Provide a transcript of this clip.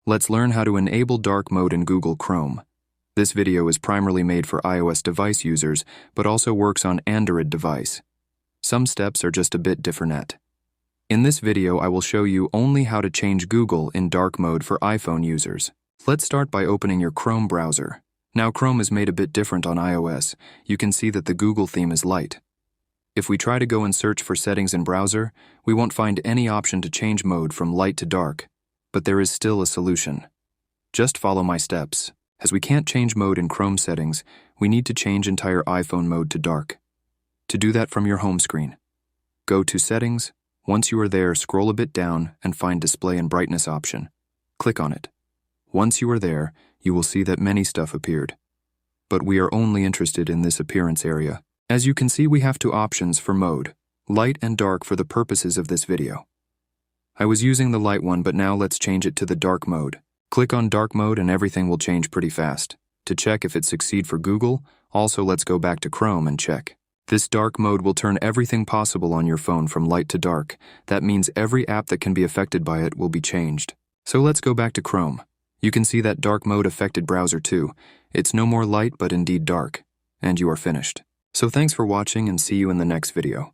Let's learn how to enable dark mode in Google Chrome. This video is primarily made for iOS device users, but also works on Android device. Some steps are just a bit different. In this video, I will show you only how to change Google in dark mode for iPhone users. Let's start by opening your Chrome browser. Now Chrome is made a bit different on iOS. You can see that the Google theme is light. If we try to go and search for settings in browser, we won't find any option to change mode from light to dark, but there is still a solution. Just follow my steps. As we can't change mode in Chrome settings, we need to change entire iPhone mode to dark. To do that from your home screen, go to Settings. Once you are there, scroll a bit down and find Display and Brightness option. Click on it. Once you are there, you will see that many stuff appeared. But we are only interested in this appearance area. As you can see, we have two options for mode, light and dark for the purposes of this video. I was using the light one, but now let's change it to the dark mode. Click on dark mode and everything will change pretty fast. To check if it succeeds for Google, also let's go back to Chrome and check. This dark mode will turn everything possible on your phone from light to dark. That means every app that can be affected by it will be changed. So let's go back to Chrome. You can see that dark mode affected browser too. It's no more light but indeed dark. And you are finished. So thanks for watching and see you in the next video.